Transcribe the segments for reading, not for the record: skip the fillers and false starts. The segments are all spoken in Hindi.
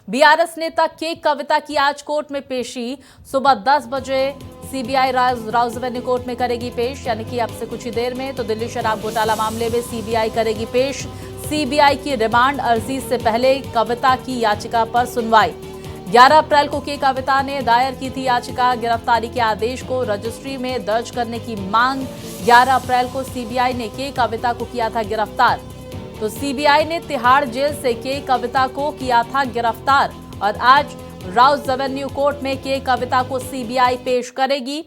बीआरएस नेता के कविता की आज कोर्ट में पेशी। सुबह 10 बजे सीबीआई राउज़ कोर्ट में करेगी पेश, यानी कि अब से कुछ ही देर में। तो दिल्ली शराब घोटाला मामले में सीबीआई करेगी पेश। सीबीआई की रिमांड अर्जी से पहले कविता की याचिका पर सुनवाई। 11 अप्रैल को के कविता ने दायर की थी याचिका। गिरफ्तारी के आदेश को रजिस्ट्री में दर्ज करने की मांग। 11 अप्रैल को सीबीआई ने के कविता को किया था गिरफ्तार। तो सीबीआई ने तिहाड़ जेल से के कविता को किया था गिरफ्तार और आज राउज़ एवेन्यू कोर्ट में के कविता को सीबीआई पेश करेगी।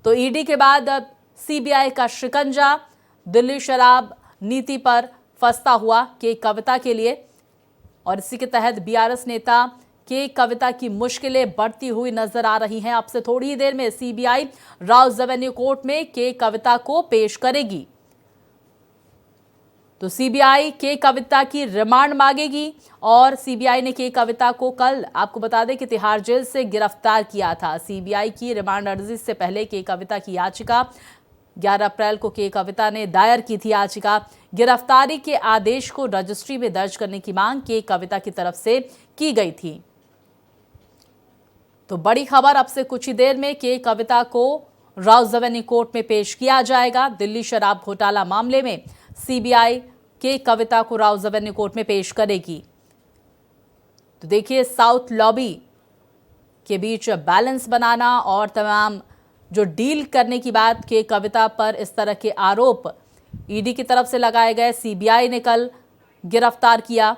तो ईडी के बाद अब सीबीआई का शिकंजा दिल्ली शराब नीति पर फंसता हुआ के कविता के लिए, और इसी के तहत बीआरएस नेता के कविता की मुश्किलें बढ़ती हुई नजर आ रही हैं। अब से थोड़ी ही देर में सीबीआई राउज़ एवेन्यू कोर्ट में के कविता को पेश करेगी। तो सीबीआई के कविता की रिमांड मांगेगी और सीबीआई ने के कविता को कल, आपको बता दें कि तिहाड़ जेल से गिरफ्तार किया था। सीबीआई की रिमांड अर्जी से पहले के कविता की याचिका 11 अप्रैल को के कविता ने दायर की थी याचिका। गिरफ्तारी के आदेश को रजिस्ट्री में दर्ज करने की मांग के कविता की तरफ से की गई थी। तो बड़ी खबर, अब से कुछ ही देर में के कविता को राउज़ एवेन्यू कोर्ट में पेश किया जाएगा। दिल्ली शराब घोटाला मामले में सीबीआई के कविता को राउज़ एवेन्यू कोर्ट में पेश करेगी। तो देखिए, साउथ लॉबी के बीच बैलेंस बनाना और तमाम जो डील करने की बात के कविता पर इस तरह के आरोप ईडी की तरफ से लगाए गए, सीबीआई ने कल गिरफ्तार किया।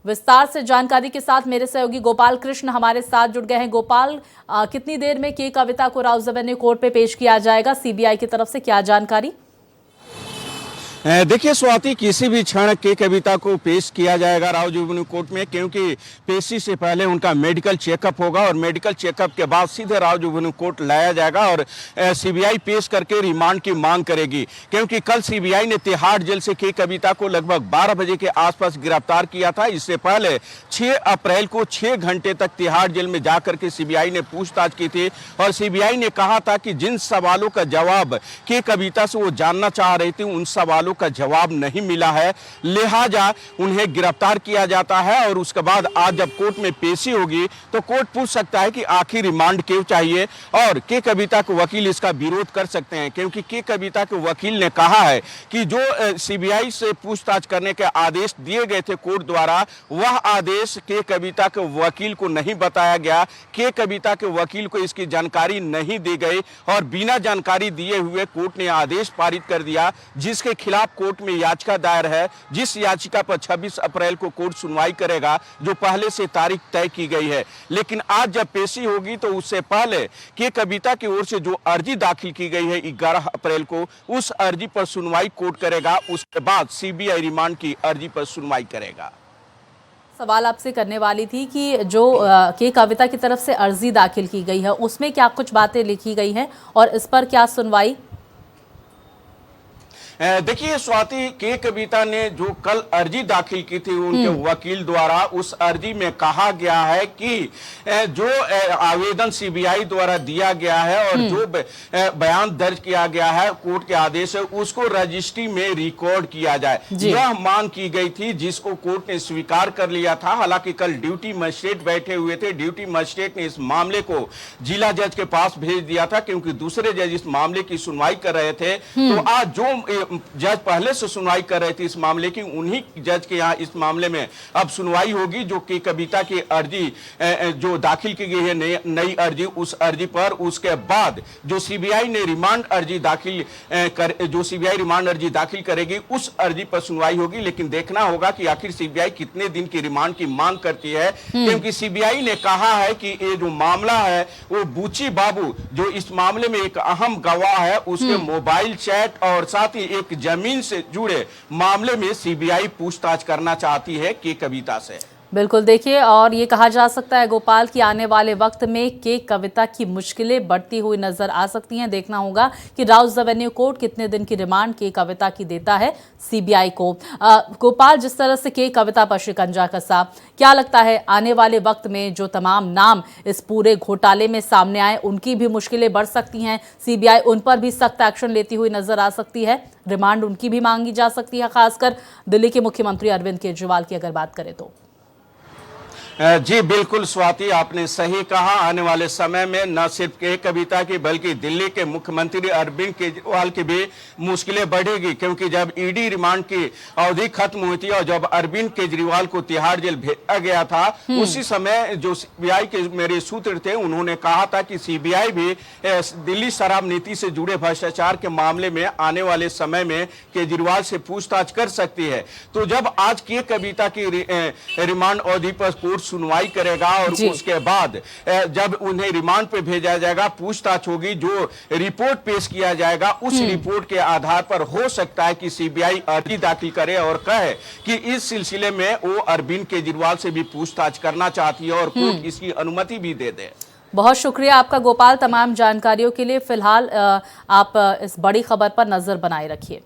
विस्तार से जानकारी के साथ मेरे सहयोगी गोपाल कृष्ण हमारे साथ जुड़ गए हैं। गोपाल, कितनी देर में के कविता को राउज़ एवेन्यू कोर्ट पे पेश किया जाएगा? सीबीआई की तरफ से क्या जानकारी? देखिए स्वाति, किसी भी क्षण के कविता को पेश किया जाएगा राउज़ एवेन्यू कोर्ट में, क्योंकि पेशी से पहले उनका मेडिकल चेकअप होगा और मेडिकल चेकअप के बाद सीधे राउज़ एवेन्यू कोर्ट लाया जाएगा और सीबीआई पेश करके रिमांड की मांग करेगी। क्योंकि कल सीबीआई ने तिहाड़ जेल से के कविता को लगभग 12 बजे के आसपास गिरफ्तार किया था। इससे पहले 6 अप्रैल को 6 घंटे तक तिहाड़ जेल में जाकर के सीबीआई ने पूछताछ की थी और सीबीआई ने कहा था कि जिन सवालों का जवाब के कविता से वो जानना चाह रही थी उन सवालों का जवाब नहीं मिला है, लिहाजा उन्हें गिरफ्तार किया जाता है। और उसके बाद आज जब कोर्ट में पेशी होगी तो कोर्ट पूछ सकता है कि आखिर रिमांड क्यों चाहिए, और के कविता के वकील इसका विरोध कर सकते हैं। क्योंकि के कविता के वकील ने कहा है कि जो सीबीआई से पूछताछ करने के आदेश दिए गए थे कोर्ट द्वारा, वह आदेश के कविता के वकील को नहीं बताया गया। के कविता के वकील को इसकी जानकारी नहीं दी गई और बिना जानकारी दिए हुए कोर्ट ने आदेश पारित कर दिया, जिसके खिलाफ कोर्ट में याचिका दायर है, जिस याचिका पर 26 अप्रैल को कोर्ट सुनवाई करेगा, जो पहले से तारीख तय की गई है। लेकिन आज जब पेशी होगी तो उससे पहले के कविता की ओर से जो अर्जी दाखिल की गई है 11 अप्रैल को, उस अर्जी पर सुनवाई कोर्ट करेगा। उसके बाद सीबीआई रिमांड की अर्जी पर सुनवाई करेगा। सवाल आपसे करने वाली थी कि जो के कविता की तरफ से अर्जी दाखिल की गई है उसमें क्या कुछ बातें लिखी गई हैं और इस पर क्या सुनवाई? देखिए स्वाति, के कविता ने जो कल अर्जी दाखिल की थी उनके वकील द्वारा, उस अर्जी में कहा गया है कि जो आवेदन सीबीआई द्वारा दिया गया है और जो बयान दर्ज किया गया है कोर्ट के आदेश है, उसको रजिस्ट्री में रिकॉर्ड किया जाए। यह मांग की गई थी, जिसको कोर्ट ने स्वीकार कर लिया था। हालांकि कल ड्यूटी मजिस्ट्रेट बैठे हुए थे, ड्यूटी मजिस्ट्रेट ने इस मामले को जिला जज के पास भेज दिया था, क्योंकि दूसरे जज इस मामले की सुनवाई कर रहे थे। तो आज जो जज पहले से सुनवाई कर रहे थे इस मामले की, उन्हीं जज के यहाँ इस मामले में अब सुनवाई होगी। जो कि कविता की अर्जी जो दाखिल की गई है, नई अर्जी, उस अर्जी पर उसके बाद जो सीबीआई ने रिमांड अर्जी दाखिल जो सीबीआई रिमांड अर्जी दाखिल करेगी, उस अर्जी पर सुनवाई होगी। लेकिन देखना होगा कि आखिर सीबीआई कितने दिन की रिमांड की मांग करती है, क्योंकि सीबीआई ने कहा है कि ये जो मामला है वो बुची बाबू, जो इस मामले में एक अहम गवाह है, उसके मोबाइल चैट और साथ ही एक जमीन से जुड़े मामले में सीबीआई पूछताछ करना चाहती है के कविता से। बिल्कुल, देखिए, और ये कहा जा सकता है गोपाल कि आने वाले वक्त में के कविता की मुश्किलें बढ़ती हुई नजर आ सकती हैं। देखना होगा कि राउज़ एवेन्यू कोर्ट कितने दिन की रिमांड के कविता की देता है सीबीआई को। गोपाल, जिस तरह से के कविता पर शिकंजा कसा, क्या लगता है आने वाले वक्त में जो तमाम नाम इस पूरे घोटाले में सामने आए उनकी भी मुश्किलें बढ़ सकती हैं? सीबीआई उन पर भी सख्त एक्शन लेती हुई नजर आ सकती है, रिमांड उनकी भी मांगी जा सकती है, खासकर दिल्ली के मुख्यमंत्री अरविंद केजरीवाल की अगर बात करें तो। जी बिल्कुल स्वाति, आपने सही कहा। आने वाले समय में न सिर्फ के कविता की बल्कि दिल्ली के मुख्यमंत्री अरविंद केजरीवाल की भी मुश्किलें बढ़ेगी, क्योंकि जब ईडी रिमांड की अवधि खत्म हुई थी और जब अरविंद केजरीवाल को तिहाड़ जेल भेजा गया था, उसी समय जो सीबीआई के मेरे सूत्र थे उन्होंने कहा था कि सीबीआई भी दिल्ली शराब नीति से जुड़े भ्रष्टाचार के मामले में आने वाले समय में केजरीवाल से पूछताछ कर सकती है। तो जब आज के कविता की रिमांड अवधि पर कोर्ट सुनवाई करेगा और उसके बाद जब उन्हें रिमांड पे भेजा जाएगा, पूछताछ होगी, जो रिपोर्ट पेश किया जाएगा उस रिपोर्ट के आधार पर हो सकता है कि सीबीआई अर्जी दाखिल करे और कहे कि इस सिलसिले में वो अरविंद केजरीवाल से भी पूछताछ करना चाहती है और कोर्ट इसकी अनुमति भी दे दे। बहुत शुक्रिया आपका गोपाल, तमाम जानकारियों के लिए। फिलहाल आप इस बड़ी खबर पर नजर बनाए रखिए।